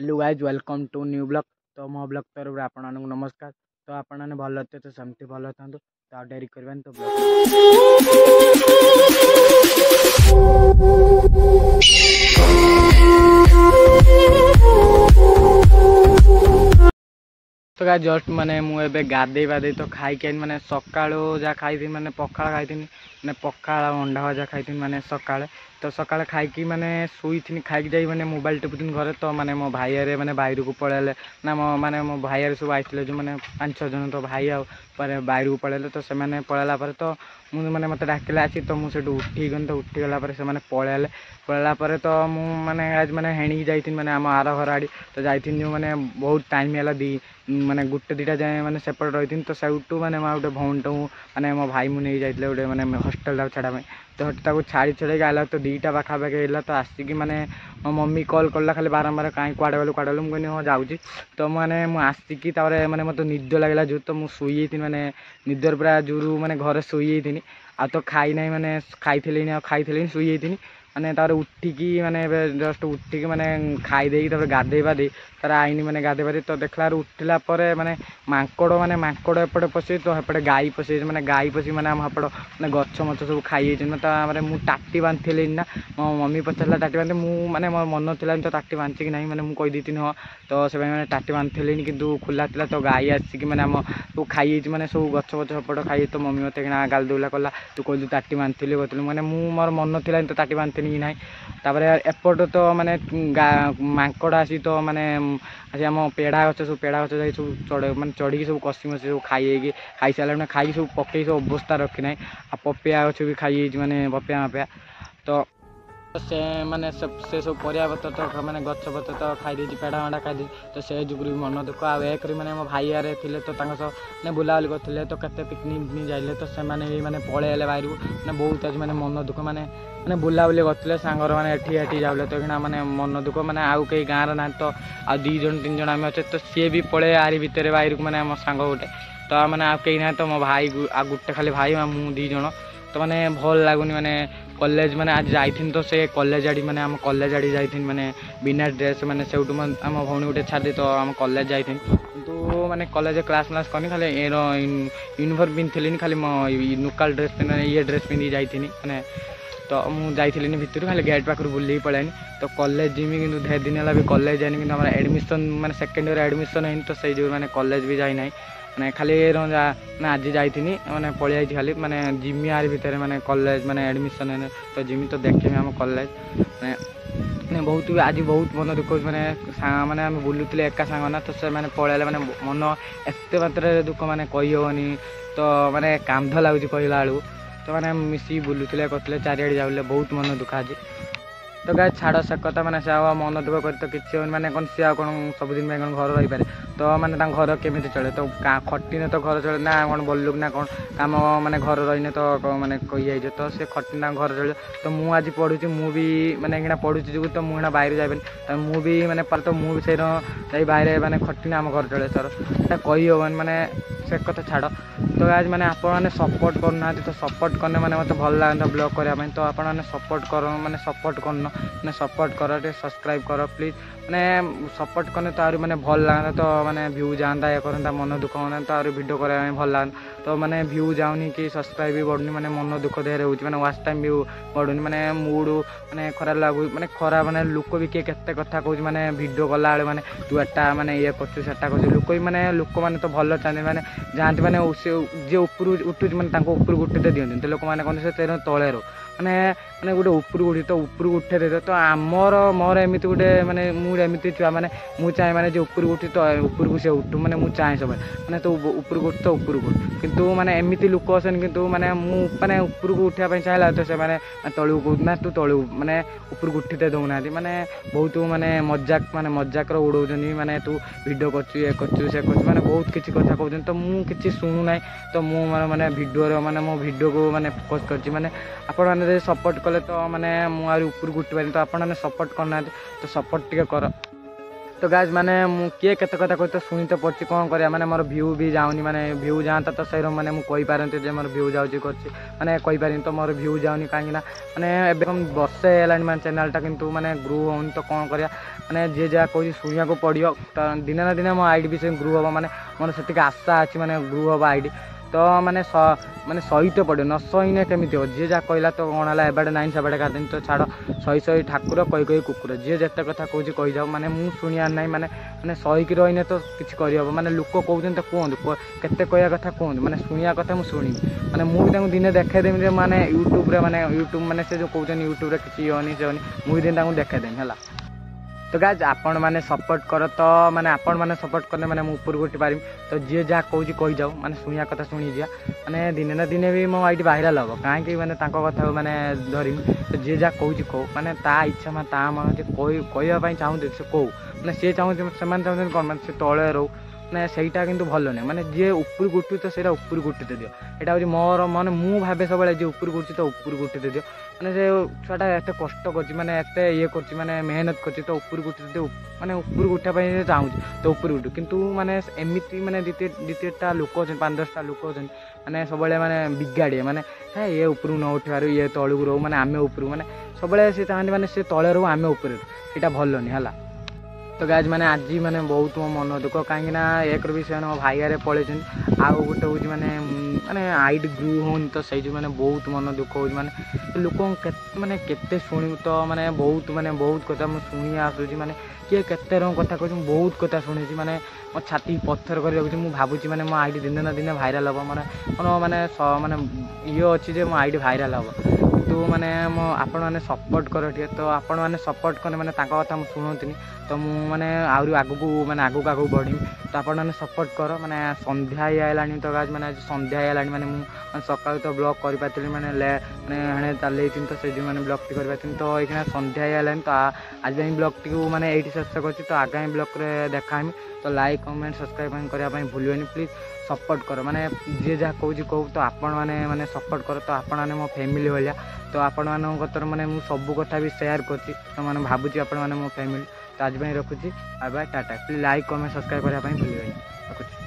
Hello guys welcome to new blog. तो मो blog तरफ आपण नमस्कार। तो आपण भल थे तो सेमती भल था तो आ डेरी करवानी तो ब्लॉग तो गाइज जस्ट माने मुझे गाधे बाधे तो खाई माने सका जहाँ खाई माने पखाड़ खाई माने पखाड़ अंडा भजा खाई माने सका तो सका खाई माने शुई खाई जाई माने मोबाइल टिपुन घर तो माने मो भाई माने बाहर को पलैले ना मो माने मो भाई सब आते जो मैंने 5-6 जन तो भाई बाहर को पलैले तो से पलैला तो मुझे मैंने मत डाकिले आसी तो मुझे उठीगली तो उठीगला से पलैले पलैला तो मुझे आज मैंने हेणी जाती मैंने आम आर घर आड़ी तो जाती जो मैंने बहुत टाइम है दी माने गुटे दुटा जाए मैंने सेपट रही तो सैठू मैंने गोटे भौणी मैंने मो भाई मुझे जाते गोटे मैंने हस्टेल छाड़ा तो छाड़ी छड़े आला तो 2टा पाखापाखि है तो आसिक मैंने मो मम्मी कॉल करला खाली बारंबार कहीं कुआड़े गलु मुझे हाँ जाऊँगी तो मैंने आसिकी मैंने मत निद लगला जो तो मुझे शुई मैंने निदर पूरा जोरू मैंने घर शुई आ तो खाई ना मैंने खाई शुई मैंने उठिकी मैंने जस्ट उठिकी मैंने खाईदे गाधे बाधे तार आईनी मैंने गाधे बाधे तो देखला उठला मैंने मांकड़ मैंने एपटे पशे तो एपटे गाई पशे मैंने गाई पशि मैंने आम एपट मैंने गछ मछ सब खाई मतलब मुझे टाटी बांधि ना मो मम्मी पचारा टाटी बांधे मैंने मो मन था तो टाटी बांधि कि ना मैंने मुझे कहीदी हाँ तो से मैंने टाटी बांधि कि खुला था तो गाई आसिक मैंने आम सब खाई मैंने सब गछ वछ एपट खाई तो मम्मी मत गाल दौला कला तू कहलु टाटी बांधि कहलु मैंने मोर मन था तो टाटी बांधि कि ना एपट तो मैंने मांकड़ आसी तो मैंने आज आम पेड़ा गच सब पेड़ा गच जाए सब चढ़ मैंने चढ़ी सब कषि मसी सब खाई सारे खाई सब पकई सब अवस्था रखी ना आ पपिया गच भी खाई मैंने पपिया मापिया तो से मैंने से सब परिया पत्र तो मैंने गछ पत्र तो खाई पेड़ा माड़ा खाई तो से जुगुरी मन दुख आक मैंने मो भाई आरे थे तो मैंने बुलाबुली करते तो केते पिकनिक जाइले तो से मैंने पलैले बाहर को मैंने बहुत आज मैंने मन दुख मैंने बुलाबुली करते सांगर मैंने एठी जाऊले तो कि मैंने मन दुख मैंने आउ कई गाँव ना तो आ 2 जन 3 जन आम अच्छे तो सी भी पड़े आरी भितर बाहर को मैंने आम सांग गोटे तो मैंने आ कई ना तो मो भाई आ गोटे खाली भाई मु 2 जन तो मैंने भल लगुनि मैंने कॉलेज मैंने आज जाइथिन तो से कॉलेज आड़ी मैंने आम कॉलेज आड़ी जाइथिन मैंने बिना ड्रेस मैंने से आम भौणी गोटे छाड़ी तो आम कॉलेज जाइथिन किंतु मैंने कॉलेज क्लास करनी खाली यूनिफॉर्म पिंधि खाली लोकल ड्रेस ये ड्रेस पिंधि जाइथिन मैंने तो मुझे जाइलिनी भितर खाली गेट पाखर बुल पलानी तो कॉलेज जिमी कि ढेर दिन है भी कॉलेज जानी कि एडमिशन मैंने सेकेंड ईयर एडमिशन है तो से जो मैंने कॉलेज भी जाई ना मैंने खाली आज जाइथि मैंने पलि खाली मैंने जिमी आर भितर मैंने कॉलेज मैंने एडमिशन है तो जिमी तो देखें आम कॉलेज मैंने बहुत आज बहुत मन दुख मैंने मैंने आम बुलूले एका सांग ना तो से मैंने पलैले मैंने मन एत मात्रा दुख मैंने कहीहनी तो मैंने कांध लगुच कहला बेलू तो मैंने मिसी बुलूले करते चारिआड़े जाऊले बहुत मन दुख आज तो गाय छाड़ से कथा मैंने से मन दुख कर तो किसी मैंने कौन सी कौन सबुदिन कौन घर रही पारे तो मैंने घर केमी चले तो खटिने तो घर चले ना कौन बोलूक ना कौन कम मैंने घर रही तो मैंने कही तो से खटिना घर चले तो मुझे आज पढ़ुची मुझे मैंने पढ़ुची जो तो मुझे बाहर जाए तो मुझे मैंने तो मुझे से बाहर मैंने खटिना आम घर चले सर कही हेन मैंने से कथा छाड़ तो आज मैंने आपने सपोर्ट करना तो सपोर्ट करने मैंने मत भल लगता ब्लॉग करने तो आपने सपोर्ट कर मैंने सपोर्ट करना मैंने सपोर्ट कर सब्सक्राइब कर प्लीज मैंने सपोर्ट करने तो मैंने भल लगता तो मैंने व्यू जाता ये करता मन दुख होना तो वीडियो करने भल लगता तो मैंने व्यू जाऊनी कि सब्सक्राइब भी बढ़ुनी मैंने मन दुख देहरे हो मैंने वाच टाइम भी बढ़ुनी मैंने मूड मैंने खराब लगू मैंने खराब मैंने लोक भी किए केते कथा कह मैंने वीडियो कला बेले मैंने तू एटा मैंने ये करटा कर लोक भी मैंने लोक मैंने तो भल चाहते मैंने जाती मैंने जी ऊपर उठू मैंने ऊपर उठे दिखते तो लोक मैंने कहते से तेरे तले रो मैंने मैंने गोटे ऊपर उठी तो ऊपर उठे दे तो आमर मोर एमती गोटे मैंने मुझे छुआ मैंने मुझे चाहे मैंने जो ऊपर उठी तो ऊपर को से उठू मैंने मुझे चाहे सब मैंने तो ऊपर को उठ तो ऊपर को किंतु मैंने एमती लोक असन किंतु मैंने मुझे ऊपर को उठाई चाहिए तो से मैंने तलू कह ना तू तलू मैंने ऊपर को उठीते दौना मैंने बहुत मैंने मजाक उड़ाऊँ मैंने तू वीडियो कर से मैंने बहुत किसी कथा कहते तो मुझे शुणु ना तो मैंने वीडियो मैंने मो वीडियो को मैंने फोकस कर मैंने आप सपोर्ट कले तो मैंने मुझे ऊपर उठी पारि तो आपने सपोर्ट करना तो सपोर्ट टे कर तो गाइज माने किए केते कथा कही तो शुणी तो पड़ी कौन कर माने मोर व्यू भी जाऊनी माने व्यू जाता तो सही माने मुझे कहीपारती मोर व्यू जाऊँगी माने कहीपर तो मोर व्यू जाऊनी कहीं माने एवं बर्षे है माने चैनलटा किंतु माने ग्रो होनी तो कौन कर माने जी जहाँ कह शुणा पड़ो तो दिने ना दिने मो आईडी भी से ग्रो हम माने मोर से आशा अच्छी माने ग्रो हम आईडी तो माने माने सही तो पड़े न सहीने केमी हो जी जहाँ कहला तो कौन है एबाटे नाइन सेबाटे गार्डेन तो छाड़ सही सही ठाकुर कही कुकुर जी जिते कथा कौच कही जाओ माने मुझे शुणियार ना माने माने सहीकि रहीने तो किसी करहब माने लोक कहते तो कहतु केते कहया कथा कहतु माने शुणिया कथा मुझे शुणी माने मुझे दिने देखेदेमी माने यूट्यूब माने से जो कहते यूट्यूब किसी होनी से होनी मुझे दिन देखेदेमी है। तो गाइज आपण मैंने सपोर्ट कर तो माने आपण मैंने सपोर्ट करने माने मु ऊपर उठी पारिम तो जी जहाँ कौच कही जाऊ माने शुणिया कथा शुणी जा माने दिने ना दिने भी मो आईडी भाइराल हम कहीं माने कथा माने धरमी तो जी जहाँ कौच कौ माने ता इच्छा माने ता मन कहवाई चाहूँ से कौ माने सी चाहूँ से कौन माने से तले रो ना सहीटा किंतु भल नहीं माने जी ऊपर गुटू तो सहीटा ऊपर गुटी दियो यहाँ हूँ मोर माने मु भावे सब जी ऊपर गुटी तो ऊपर गुटी दियो माने से छुआटा एत कष्ट कर माने एत ये कर माने मेहनत कर तो ऊपर गुटी दे माने ऊपर गुटाई चाहूँ तो ऊपर गुटू किंतु माने एमती माने द्वितीयटा लोक अच्छे 5-10टा लोक अच्छे माने सब माने बिगाड़े माने है ये ऊपर न उठार ये तलू रो माने आमे ऊपर माने सब सी चाहते माने से तले रो आमे ऊपर यहाँ भल नहीं है। तो गाइज माने आज माने बहुत मो मन दुख कहीं एक विषय मो भाइयारे पलि आउ गोटे हूँ माने माने आईडी ग्रू होनी तो सही जो माने बहुत मन दुख हो माने लोक माने केते शुणी तो माने बहुत कथा मुझे शुणी आसूँ माने किए केते रंग कथा कह बहुत कथा शुणी माने मो छाती पत्थर कर रखुच्छी मुझे भावुँ माने मो आईडी दिने ना दिने भाइराल हम माने माने माने ये अच्छी मो आईडी भाइराल हम तो माने मो आपण मैंने सपोर्ट कर टे तो आपण मैंने सपोर्ट कने माने तांका कथा मुझे शुणुनी तो मु माने आहरी आगू माने आगू बढ़ी तो आपण मैंने सपोर्ट कर माने संध्या आइलानी तो गाइज माने आज संध्या आइलानी माने मु सकाळ तो ब्लॉग कर पातली माने माने चले तो से जो माने ब्लॉग टी कर पातली तो एखना संध्या आइलानी तो आज ब्लॉग टी माने एठी शेष करछि तो आगामी ब्लॉग रे देखामी तो लाइक कमेंट सब्सक्राइब करने भूलनी प्लीज सपोर्ट कर माने जी जहाँ कौच कहू तो आपण मैंने सपोर्ट कर तो आपण मैंने मो फैमिली भाया तो आपण मानकर माने मु सब कथा भी शेयर करछि तो माने भाबुछि आपण माने मो फैमिली तो आज रखुच्छी bye bye tata please like comment subscribe करने भूलिए रखुच्छी।